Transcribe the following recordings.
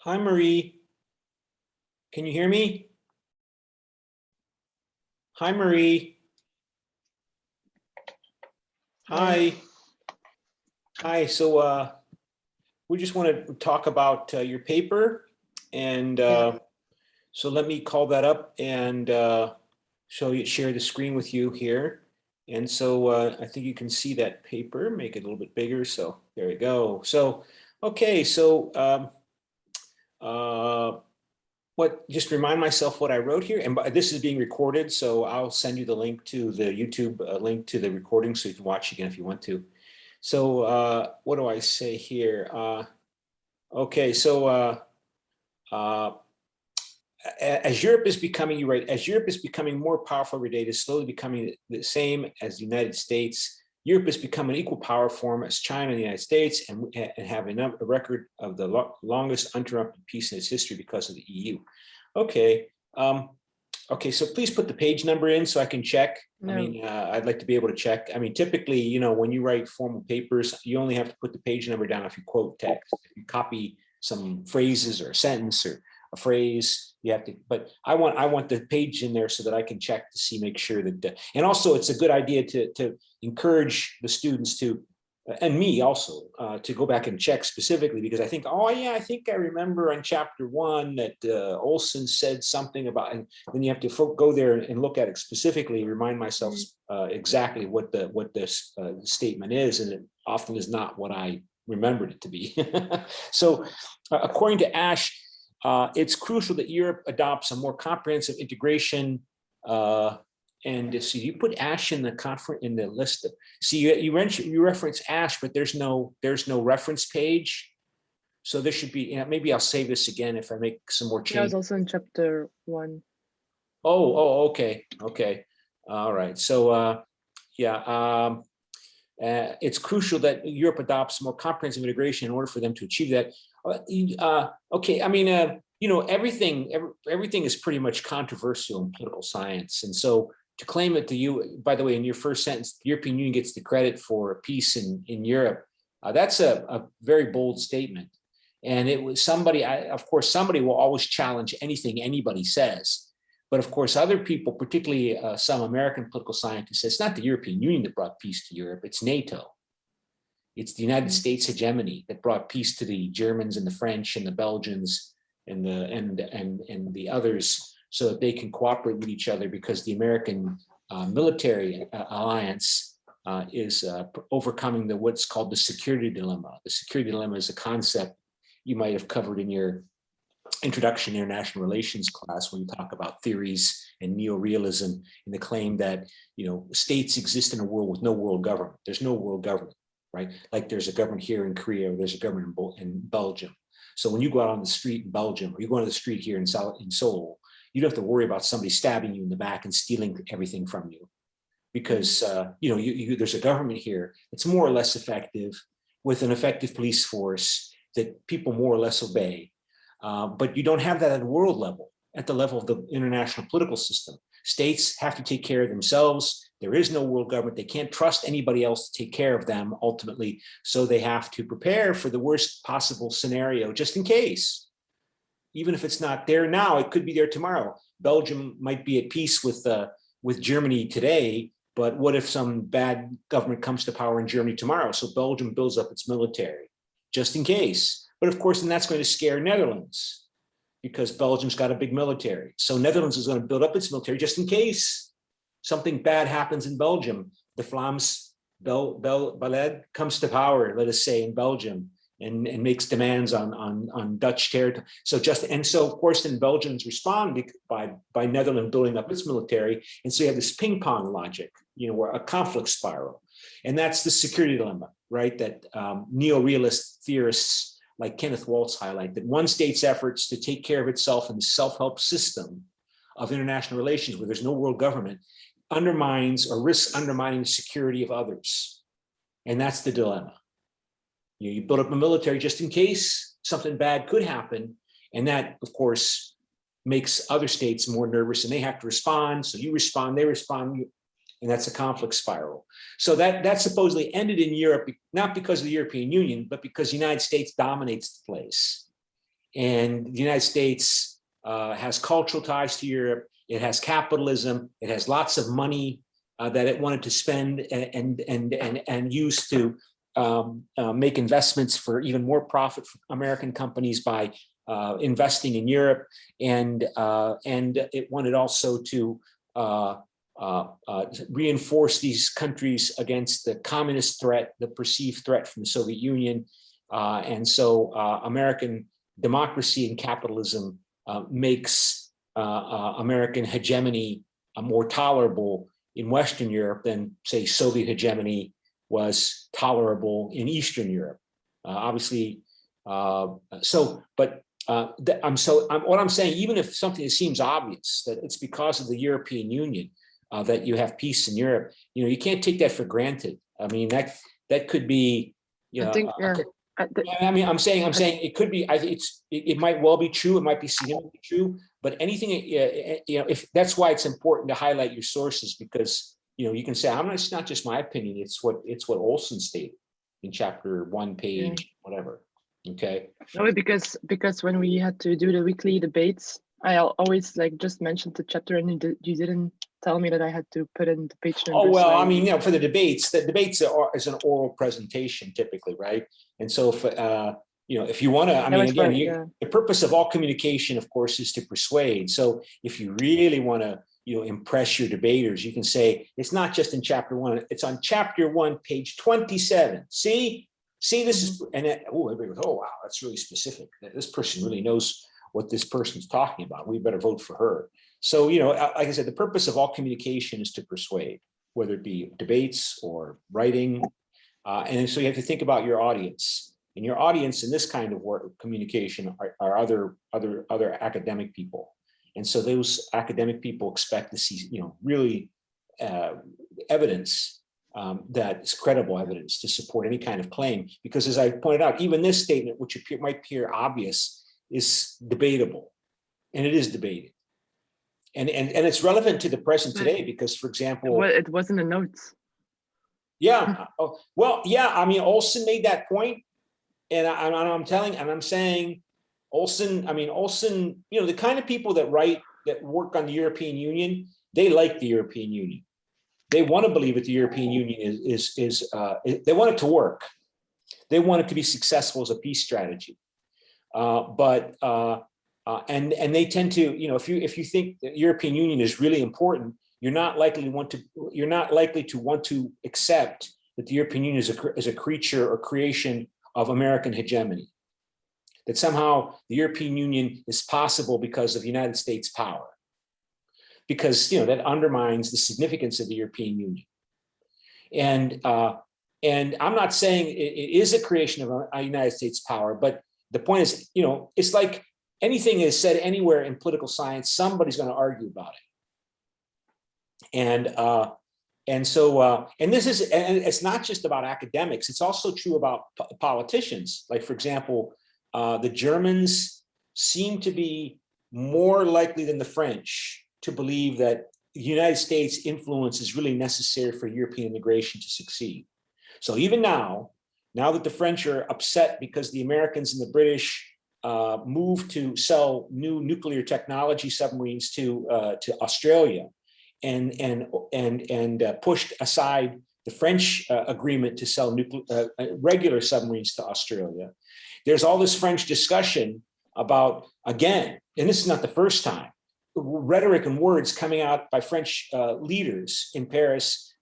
Hi, Marie. Can you hear me? Hi, Marie. Hi. Hi. So we just want to talk about your paper. And so let me call that up and share the screen with you here. And so I think you can see that paper, make it a little bit bigger. So there we go. So, okay. So just remind myself what I wrote here. And this is being recorded, so I'll send you the link to the YouTube link to the recording so you can watch again if you want to. So what do I say here? Okay, so as Europe is becoming, you're right, as Europe is becoming more powerful every day, it is slowly becoming the same as the United States. Europe has become an equal power form as China and the United States, and have a record of the longest uninterrupted peace in its history because of the EU. Okay. Okay, so please put the page number in so I can check. No. I mean, I'd like to be able to check. I mean, typically, you know, when you write formal papers, you only have to put the page number down if you quote text. If you copy some phrases or a sentence or a phrase, you have to, but I want the page in there so that I can check to see, make sure that, and also it's a good idea to encourage the students to, and me also, to go back and check specifically, because I think, oh yeah, I think I remember on chapter 1 that Olson said something about, and then you have to go there and look at it specifically, remind myself exactly what this statement is, and it often is not what I remembered it to be. So according to Ash, it's crucial that Europe adopts a more comprehensive integration. And so you put Ash in the list. See, you reference Ash, but there's no reference page. So there should be. You know, maybe I'll save this again if I make some more changes. That was also in chapter 1. Oh, okay, all right. So yeah. It's crucial that Europe adopts more comprehensive integration in order for them to achieve that. Okay, I mean, you know, everything is pretty much controversial in political science, and so to claim it to you, by the way, in your first sentence, the European Union gets the credit for peace in Europe. That's a very bold statement, and it was somebody. Of course, somebody will always challenge anything anybody says. But of course, other people, particularly some American political scientists, it's not the European Union that brought peace to Europe, it's NATO. It's the United States hegemony that brought peace to the Germans and the French and the Belgians and the others, so that they can cooperate with each other, because the American military alliance is overcoming what's called the security dilemma. The security dilemma is a concept you might have covered in your Introduction to International Relations class, when you talk about theories and neorealism, and the claim that, you know, states exist in a world with no world government. There's no world government, right? Like there's a government here in Korea, or there's a government in Belgium. So when you go out on the street in Belgium, or you go on the street here in Seoul, you don't have to worry about somebody stabbing you in the back and stealing everything from you, because you know, there's a government here that's more or less effective, with an effective police force that people more or less obey. But you don't have that at a world level, at the level of the international political system. States have to take care of themselves. There is no world government. They can't trust anybody else to take care of them ultimately. So they have to prepare for the worst possible scenario, just in case. Even if it's not there now, it could be there tomorrow. Belgium might be at peace with Germany today, But what if some bad government comes to power in Germany tomorrow? So Belgium builds up its military just in case. But of course, then that's going to scare Netherlands because Belgium's got a big military. So Netherlands is going to build up its military just in case something bad happens in Belgium. The Vlaams Beleid comes to power, let us say, in Belgium, and makes demands on Dutch territory. So of course, then Belgians respond by Netherlands building up its military. And so you have this ping pong logic, where a conflict spiral. And that's the security dilemma, right? That neo-realist theorists like Kenneth Waltz highlight, that one state's efforts to take care of itself in the self-help system of international relations where there's no world government undermines or risks undermining the security of others. And that's the dilemma. You build up a military just in case something bad could happen. And that, of course, makes other states more nervous and they have to respond. So you respond, they respond, and that's a conflict spiral. So that supposedly ended in Europe, not because of the European Union, but because the United States dominates the place. And the United States has cultural ties to Europe. It has capitalism. It has lots of money that it wanted to spend and use to make investments for even more profit for American companies by investing in Europe, and it wanted also to reinforce these countries against the communist threat, the perceived threat from the Soviet Union, and so American democracy and capitalism makes American hegemony more tolerable in Western Europe than, say, Soviet hegemony was tolerable in Eastern Europe. Obviously, what I'm saying, even if something seems obvious, that it's because of the European Union that you have peace in Europe, you can't take that for granted. I mean, that could be, I think, I'm saying it could be. I think it might well be true. It might be significantly true. But anything, if that's why it's important to highlight your sources, because you can say, it's not just my opinion. It's what Olson stated in chapter 1, page whatever. Okay. No, because when we had to do the weekly debates, I always just mentioned the chapter, and you didn't tell me that I had to put in the page number. Oh well, I mean, for the debates is an oral presentation typically, right? And so if you want to, I mean, again, the purpose of all communication, of course, is to persuade. So if you really want to, impress your debaters, you can say it's not just in chapter 1; it's on chapter 1, page 27. See, this is, and everybody goes, oh wow, that's really specific. This person really knows what this person's talking about. We better vote for her. So, like I said, the purpose of all communication is to persuade, whether it be debates or writing. And so you have to think about your audience. And your audience in this kind of work, communication are other academic people. And so those academic people expect to see, really evidence that is credible evidence to support any kind of claim. Because as I pointed out, even this statement, which might appear obvious, is debatable. And it is debated. And it's relevant to the present today because, for example, it wasn't in the notes. Yeah. Well, yeah. I mean, Olson made that point, and I'm saying, Olson. The kind of people that work on the European Union, they like the European Union. They want to believe that the European Union is they want it to work. They want it to be successful as a peace strategy. And they tend to, if you think the European Union is really important, you're not likely to want to accept that the European Union is a creature or creation of American hegemony. That somehow the European Union is possible because of the United States power. Because that undermines the significance of the European Union. And I'm not saying it is a creation of a United States power, but the point is, it's like anything is said anywhere in political science, somebody's going to argue about it. And it's not just about academics. It's also true about politicians. Like, for example, the Germans seem to be more likely than the French to believe that the United States influence is really necessary for European integration to succeed. So even now that the French are upset because the Americans and the British moved to sell new nuclear technology submarines to Australia, pushed aside the French agreement to sell regular submarines to Australia. There's all this French discussion about, again, and this is not the first time, rhetoric and words coming out by French leaders in Paris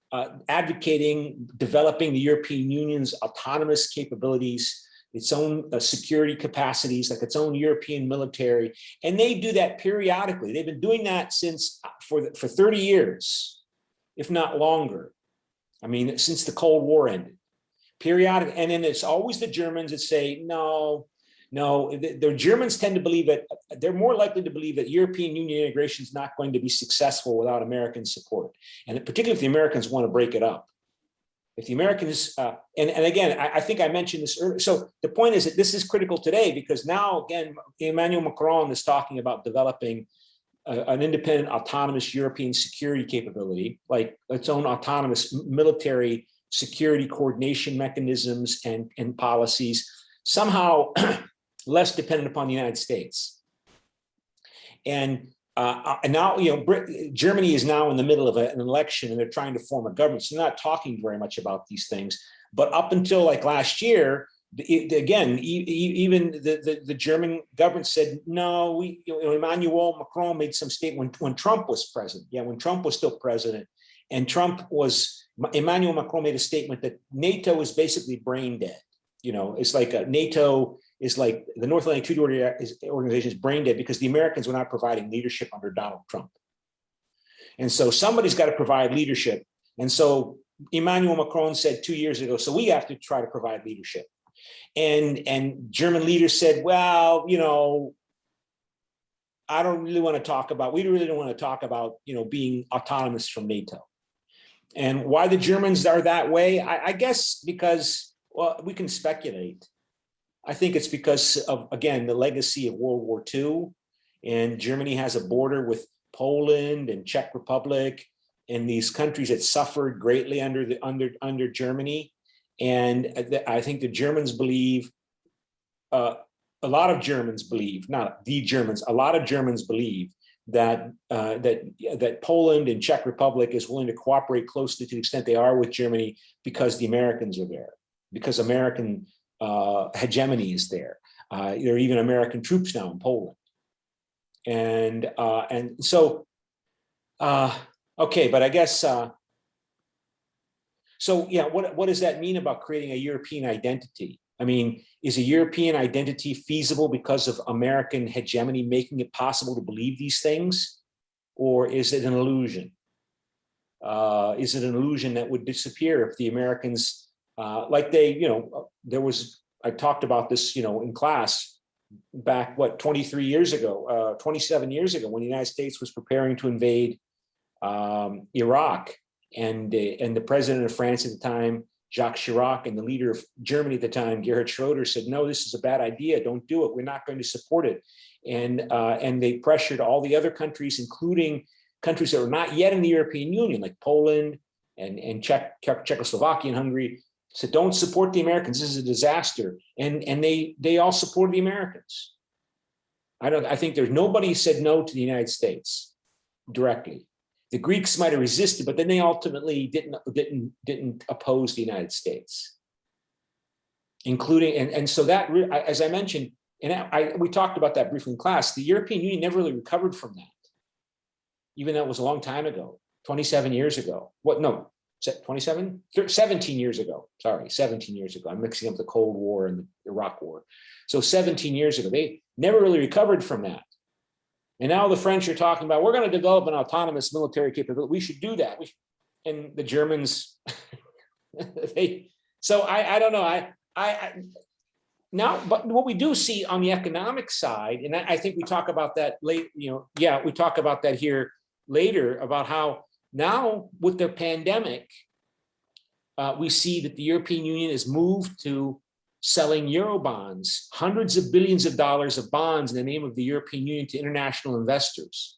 advocating developing the European Union's autonomous capabilities, its own security capacities, like its own European military. And they do that periodically. They've been doing that since for 30 years, if not longer. I mean, since the Cold War ended. Periodic, and then it's always the Germans that say, no, the Germans tend to believe that they're more likely to believe that European Union integration is not going to be successful without American support. And particularly if the Americans want to break it up. If the Americans, and again, I think I mentioned this earlier. So the point is that this is critical today because now, again, Emmanuel Macron is talking about developing an independent, autonomous European security capability, like its own autonomous military security coordination mechanisms and policies, somehow less dependent upon the United States. And now, Germany is now in the middle of an election and they're trying to form a government. So they're not talking very much about these things. But up until like last year, again, even the German government said, no, Emmanuel Macron made some statement when Trump was president. Yeah, when Trump was still president. And Emmanuel Macron made a statement that NATO is basically brain dead. It's like NATO is like the North Atlantic Treaty Organization is brain dead because the Americans were not providing leadership under Donald Trump. And so somebody's got to provide leadership. And so Emmanuel Macron said 2 years ago, so we have to try to provide leadership. And German leaders said, well, I don't really want to talk about, we really don't want to talk about, being autonomous from NATO. And why the Germans are that way, I guess because, well, we can speculate. I think it's because of, again, the legacy of World War II, and Germany has a border with Poland and Czech Republic and these countries that suffered greatly under Germany. And I think the Germans believe, a lot of Germans believe, not the Germans, a lot of Germans believe that Poland and Czech Republic is willing to cooperate closely to the extent they are with Germany because the Americans are there, because American hegemony is there. There are even American troops now in Poland, and so okay, but I guess so. Yeah, what does that mean about creating a European identity? I mean, is a European identity feasible because of American hegemony making it possible to believe these things? Or is it an illusion? Is it an illusion that would disappear if the Americans, like they, I talked about this, in class back, 27 years ago, when the United States was preparing to invade Iraq, and the president of France at the time, Jacques Chirac, and the leader of Germany at the time, Gerhard Schroeder, said, no, this is a bad idea. Don't do it. We're not going to support it. And they pressured all the other countries, including countries that were not yet in the European Union, like Poland and Czechoslovakia and Hungary, said, don't support the Americans. This is a disaster. And they all supported the Americans. I think there's nobody said no to the United States directly. The Greeks might have resisted, but then they ultimately didn't oppose the United States, including, and so that, as I mentioned, and we talked about that briefly in class, the European Union never really recovered from that, even though it was a long time ago, 27 years ago. 27? 17 years ago, sorry, 17 years ago. I'm mixing up the Cold War and the Iraq War. So 17 years ago, they never really recovered from that. And now the French are talking about, we're going to develop an autonomous military capability. We should do that. And the Germans, so I don't know. Now, but what we do see on the economic side, and I think we talk about that late, we talk about that here later, about how now with the pandemic, we see that the European Union has moved to selling Euro bonds, hundreds of billions of dollars of bonds in the name of the European Union to international investors,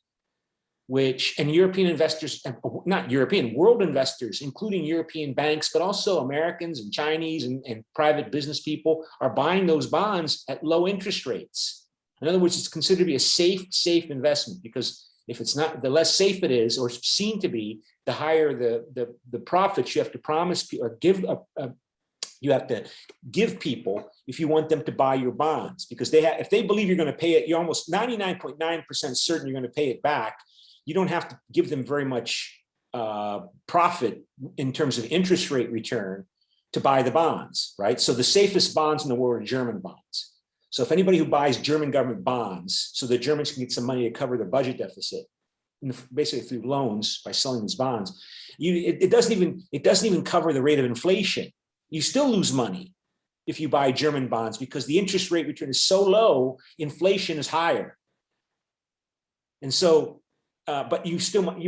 and European investors, not European, world investors, including European banks, but also Americans and Chinese and private business people are buying those bonds at low interest rates. In other words, it's considered to be a safe investment because If it's not, the less safe it is, or seen to be, the higher the profits you have to promise or give you have to give people if you want them to buy your bonds, because they have, if they believe you're going to pay it, you're almost 99.9% certain you're going to pay it back. You don't have to give them very much profit in terms of interest rate return to buy the bonds, right? So the safest bonds in the world are German bonds. So if anybody who buys German government bonds, so the Germans can get some money to cover their budget deficit, basically through loans by selling these bonds, it doesn't even cover the rate of inflation. You still lose money if you buy German bonds because the interest rate return is so low, inflation is higher. And so, but you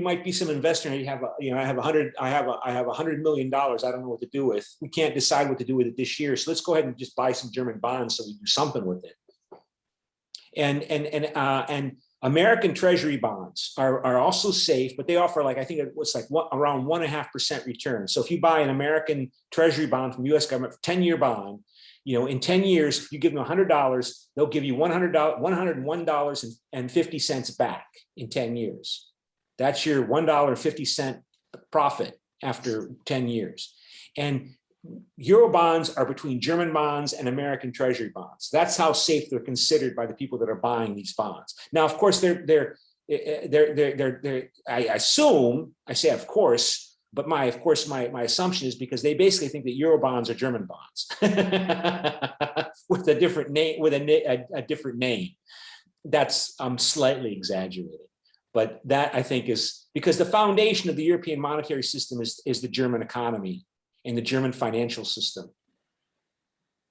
might be some investor and you have, I have $100 million. I don't know what to do with. We can't decide what to do with it this year. So let's go ahead and just buy some German bonds so we do something with it. And American Treasury bonds are also safe, but they offer like, I think it was like around 1.5% return. So if you buy an American Treasury bond from the US government for 10-year bond, in 10 years, if you give them $100, they'll give you $101.50 back in 10 years. That's your $1.50 profit after 10 years. And Euro bonds are between German bonds and American Treasury bonds. That's how safe they're considered by the people that are buying these bonds. Now, of course, I assume, I say of course, but my assumption is because they basically think that Euro bonds are German bonds with a different name, a different name. That's slightly exaggerated, but that I think is because the foundation of the European monetary system is the German economy and the German financial system.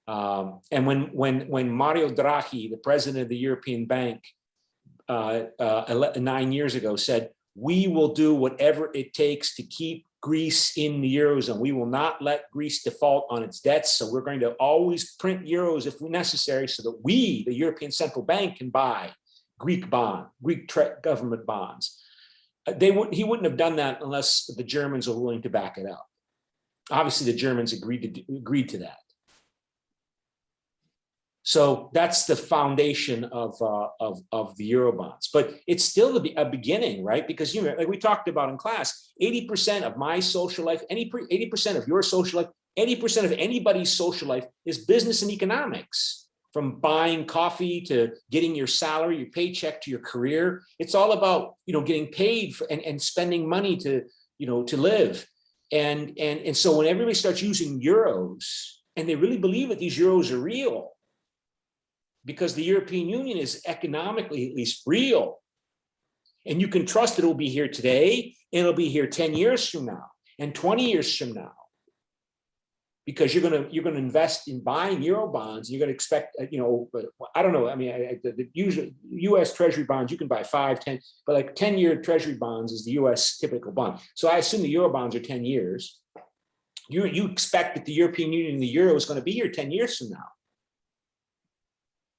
And when Mario Draghi, the president of the European Bank, 9 years ago said, we will do whatever it takes to keep Greece in the Eurozone. We will not let Greece default on its debts. So we're going to always print euros if necessary so that we, the European Central Bank, can buy Greek government bonds. He wouldn't have done that unless the Germans are willing to back it up. Obviously, the Germans agreed to that. So that's the foundation of the Eurobonds. But it's still a beginning, right? Because like we talked about in class, 80% of my social life, 80% of your social life, 80% of anybody's social life is business and economics. From buying coffee to getting your salary, your paycheck to your career. It's all about getting paid for, and spending money to live. And so when everybody starts using euros, and they really believe that these euros are real, because the European Union is economically at least real, and you can trust that it will be here today, and it'll be here 10 years from now, and 20 years from now, because you're going to invest in buying euro bonds. You're going to expect, I don't know. I mean, the usual U.S. Treasury bonds you can buy 5, 10, but like 10-year Treasury bonds is the U.S. typical bond. So I assume the euro bonds are 10 years. You expect that the European Union and the euro is going to be here 10 years from now.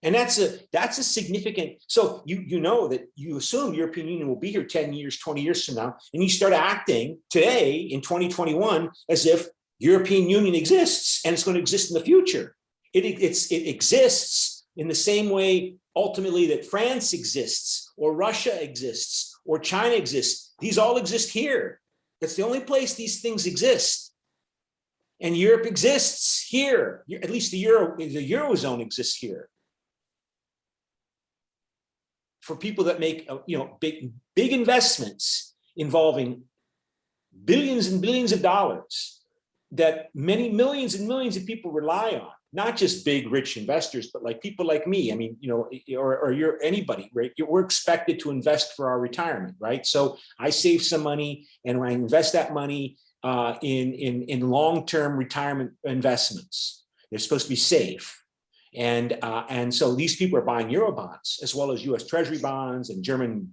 And that's a significant, so you know that you assume the European Union will be here 10 years, 20 years from now, and you start acting today in 2021 as if European Union exists and it's going to exist in the future. It exists in the same way ultimately that France exists or Russia exists or China exists. These all exist here. That's the only place these things exist. And Europe exists here. At least the Eurozone exists here. For people that make big investments involving billions and billions of dollars that many millions and millions of people rely on, not just big rich investors, but like people like me. I mean, or you're anybody, right? We're expected to invest for our retirement, right? So I save some money and I invest that money in long-term retirement investments. They're supposed to be safe. And so these people are buying euro bonds as well as U.S. Treasury bonds and German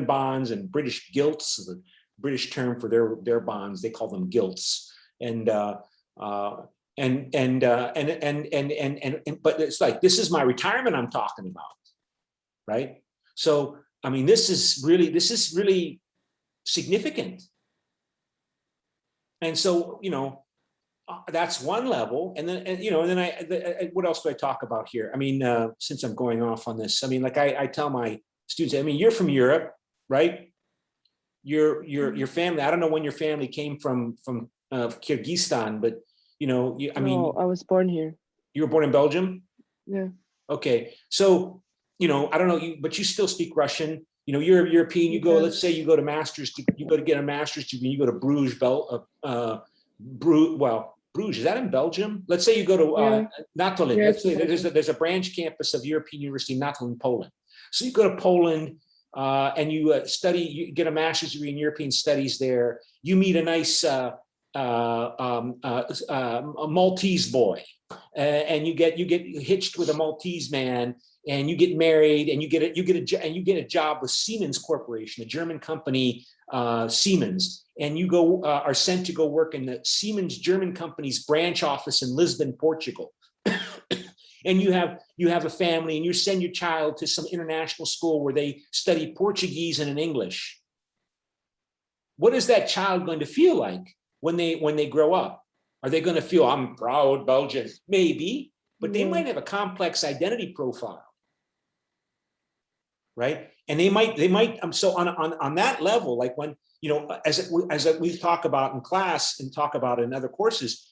bonds and British gilts, the British term for their bonds. They call them gilts. But it's like, this is my retirement I'm talking about, right? So I mean, this is really significant. And so that's one level, and then what else do I talk about here? I mean, since I'm going off on this, I mean, like I tell my students, I mean, you're from Europe, right? Your family. I don't know when your family came from Kyrgyzstan, but I mean, No, I was born here. you were born in Belgium. Yeah. Okay, so I don't know you, but you still speak Russian. You're European. You go. Yeah. Let's say you go to you go to get a master's degree. You go to Bruges, Bruges. Is that in Belgium? Let's say you go to Yeah. Natolin. Yeah, Let's it's in say Belgium. there's a branch campus of European University in Natolin, Poland. So you go to Poland and you study. You get a master's degree in European studies there. You meet a nice a Maltese boy, and you get hitched with a Maltese man, and you get married, and you get a job with Siemens Corporation, a German company, Siemens, and you are sent to go work in the Siemens German company's branch office in Lisbon, Portugal. And you have a family, and you send your child to some international school where they study Portuguese and English. What is that child going to feel like when they grow up? Are they going to feel, I'm proud Belgian? Maybe, but they might have a complex identity profile, right? And they might. So on that level, like when as we talk about in class and talk about in other courses,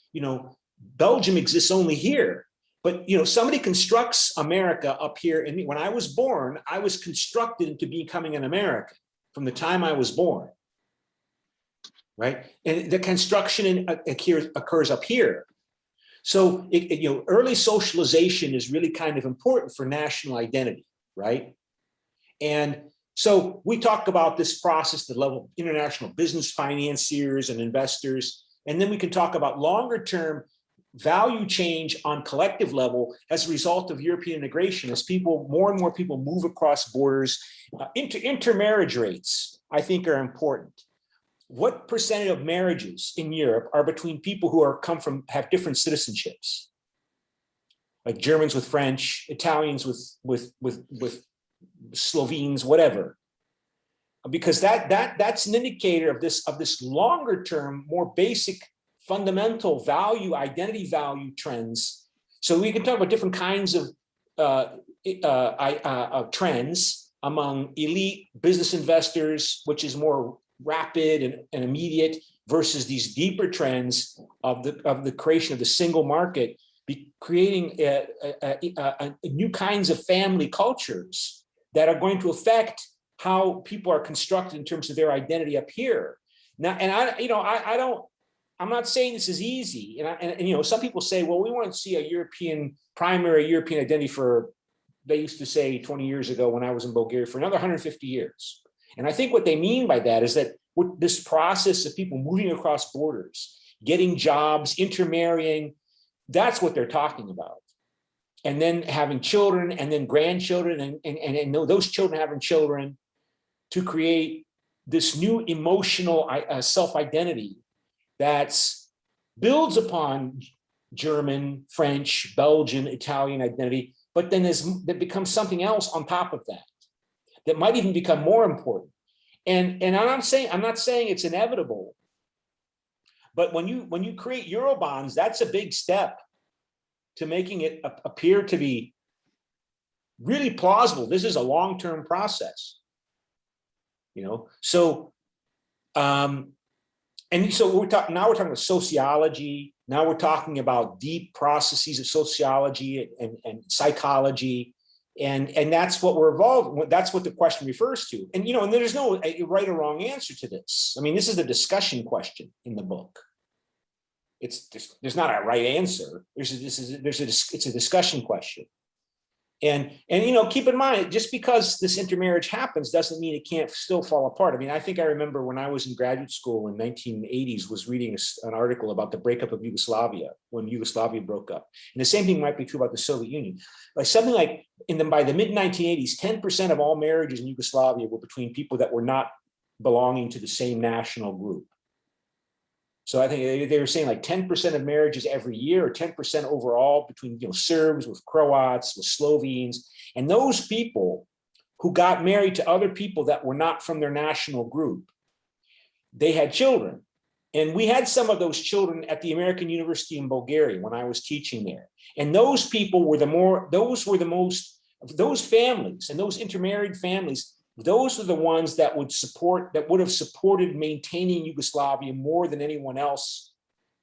Belgium exists only here. But somebody constructs America up here, and when I was born, I was constructed into becoming an American from the time I was born. Right, and the construction occurs up here. So early socialization is really kind of important for national identity, right? And so we talk about this process, the level of international business financiers and investors, and then we can talk about longer term value change on collective level as a result of European integration, as more and more people move across borders. Intermarriage rates, I think, are important. What percentage of marriages in Europe are between people who have different citizenships, like Germans with French, Italians with Slovenes, whatever? Because that's an indicator of this longer term, more basic, fundamental identity value trends. So we can talk about different kinds of trends among elite business investors, which is more rapid and immediate, versus these deeper trends of the creation of the single market, creating new kinds of family cultures that are going to affect how people are constructed in terms of their identity up here. Now, and I'm not saying this is easy, and some people say, well, we want to see a primary European identity for, they used to say 20 years ago when I was in Bulgaria, for another 150 years. And I think what they mean by that is that with this process of people moving across borders, getting jobs, intermarrying, that's what they're talking about. And then having children, and then grandchildren, and those children having children, to create this new emotional self-identity that builds upon German, French, Belgian, Italian identity, but then that becomes something else on top of that might even become more important. And I'm not saying it's inevitable, but when you create Eurobonds, that's a big step to making it appear to be really plausible. This is a long-term process, So, and so we're talking about sociology. Now we're talking about deep processes of sociology and psychology. And that's what we're involved. That's what the question refers to. And and there's no right or wrong answer to this. I mean, this is a discussion question in the book. There's not a right answer. It's a discussion question. And keep in mind, just because this intermarriage happens doesn't mean it can't still fall apart. I mean, I think I remember when I was in graduate school in 1980s, was reading an article about the breakup of Yugoslavia, when Yugoslavia broke up. And the same thing might be true about the Soviet Union. Like something like by the mid-1980s, 10% of all marriages in Yugoslavia were between people that were not belonging to the same national group. So I think they were saying like 10% of marriages every year, or 10% overall, between Serbs with Croats, with Slovenes. And those people who got married to other people that were not from their national group, they had children. And we had some of those children at the American University in Bulgaria when I was teaching there. And those people were those families and those intermarried families those are the ones that would have supported maintaining Yugoslavia more than anyone else,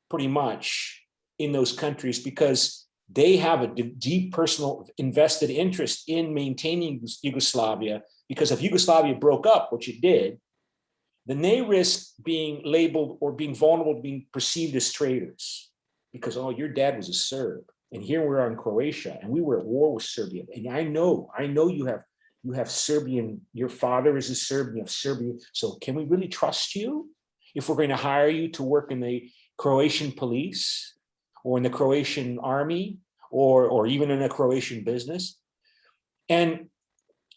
pretty much, in those countries, because they have a deep personal invested interest in maintaining Yugoslavia, because if Yugoslavia broke up, which it did, then they risk being labeled or being vulnerable to being perceived as traitors, because, oh, your dad was a Serb, and here we are in Croatia, and we were at war with Serbia, and I know you have Serbian, your father is a Serbian, you have Serbian, so can we really trust you if we're going to hire you to work in the Croatian police or in the Croatian army or even in a Croatian business? And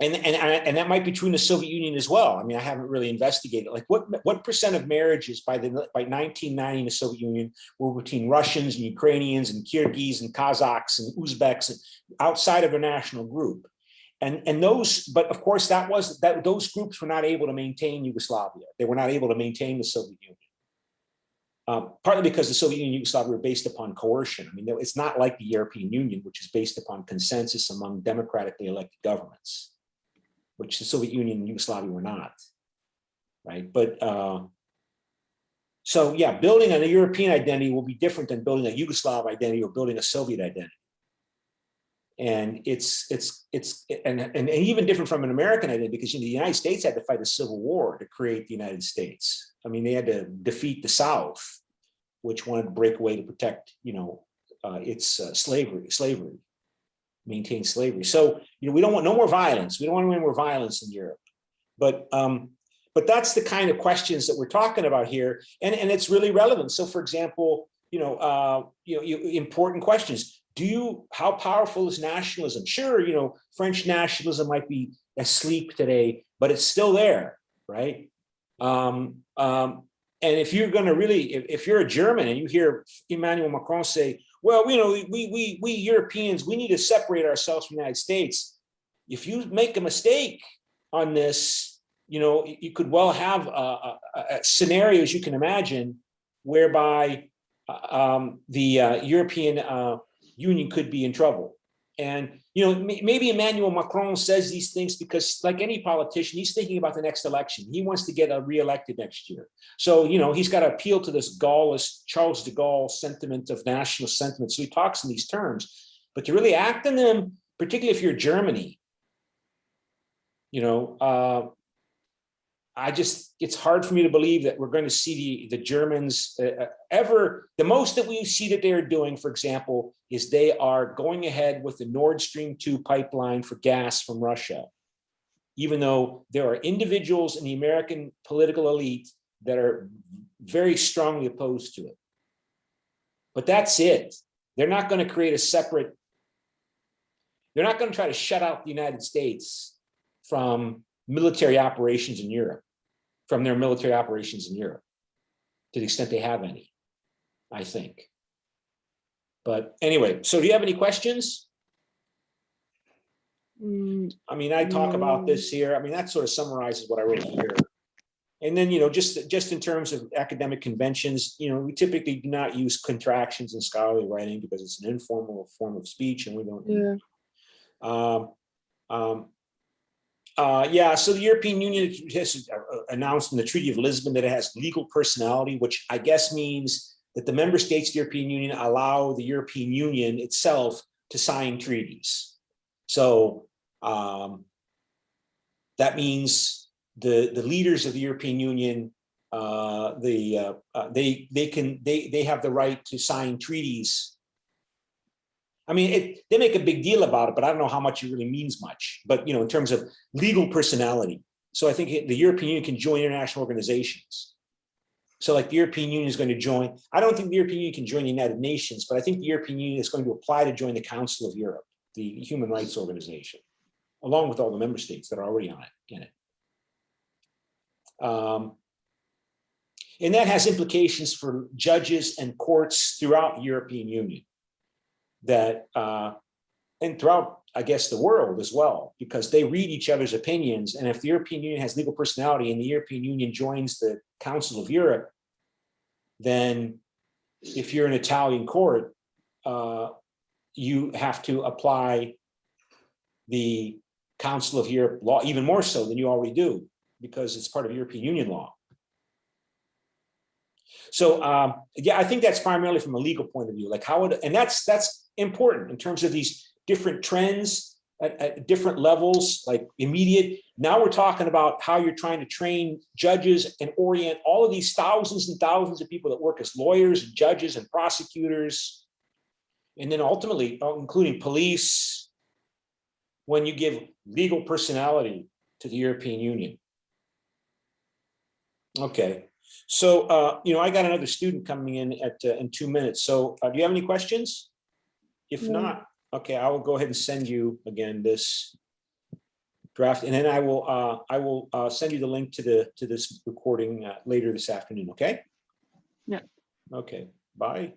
that might be true in the Soviet Union as well. I mean, I haven't really investigated, like what percent of marriages by 1990 in the Soviet Union were between Russians and Ukrainians and Kyrgyz and Kazakhs and Uzbeks and outside of their national group. And those, but of course, those groups were not able to maintain Yugoslavia. They were not able to maintain the Soviet Union. Partly because the Soviet Union and Yugoslavia were based upon coercion. I mean, it's not like the European Union, which is based upon consensus among democratically elected governments, which the Soviet Union and Yugoslavia were not, right? But so yeah, building a European identity will be different than building a Yugoslav identity or building a Soviet identity. And it's even different from an American identity, because the United States had to fight a civil war to create the United States. I mean, they had to defeat the South, which wanted to break away to protect, its slavery, maintain slavery. So, we don't want no more violence. We don't want any more violence in Europe. But that's the kind of questions that we're talking about here, and it's really relevant. So, for example, important questions. How powerful is nationalism? Sure, French nationalism might be asleep today, but it's still there, right? And if you're going to if you're a German and you hear Emmanuel Macron say, well, we Europeans, we need to separate ourselves from the United States. If you make a mistake on this, you could well have scenarios you can imagine whereby the European Union could be in trouble. And, maybe Emmanuel Macron says these things because, like any politician, he's thinking about the next election. He wants to get reelected next year. So, he's got to appeal to this Gaullist, Charles de Gaulle sentiment of national sentiment. So he talks in these terms. But to really act on them, particularly if you're Germany, it's hard for me to believe that we're going to see the Germans ever. The most that we see that they're doing, for example, is they are going ahead with the Nord Stream 2 pipeline for gas from Russia, even though there are individuals in the American political elite that are very strongly opposed to it. But that's it. They're not going to create they're not going to try to shut out the United States from military operations in Europe, from their military operations in Europe, to the extent they have any, I think. But anyway, so do you have any questions? I mean, I talk about this here. I mean, that sort of summarizes what I wrote here. And then, just in terms of academic conventions, we typically do not use contractions in scholarly writing because it's an informal form of speech, and we don't. Yeah. So the European Union has announced in the Treaty of Lisbon that it has legal personality, which I guess means that the member states of the European Union allow the European Union itself to sign treaties. So that means the leaders of the European Union, they have the right to sign treaties. I mean, they make a big deal about it, but I don't know how much it really means much. But in terms of legal personality, so I think the European Union can join international organizations. So, like the European Union is going to join. I don't think the European Union can join the United Nations, but I think the European Union is going to apply to join the Council of Europe, the human rights organization, along with all the member states that are already on it. In it. And that has implications for judges and courts throughout the European Union. That and throughout, I guess, the world as well, because they read each other's opinions. And if the European Union has legal personality and the European Union joins the Council of Europe, then if you're an Italian court, you have to apply the Council of Europe law, even more so than you already do, because it's part of European Union law. So yeah, I think that's primarily from a legal point of view, like how it, and that's important in terms of these different trends at different levels, like immediate. Now we're talking about how you're trying to train judges and orient all of these thousands and thousands of people that work as lawyers and judges and prosecutors, and then ultimately including police, when you give legal personality to the European Union. Okay. So, you know, I got another student coming in in 2 minutes. So do you have any questions? If not, okay, I will go ahead and send you again this draft, and then I will send you the link to this recording later this afternoon. Okay. Yeah. Okay. Bye.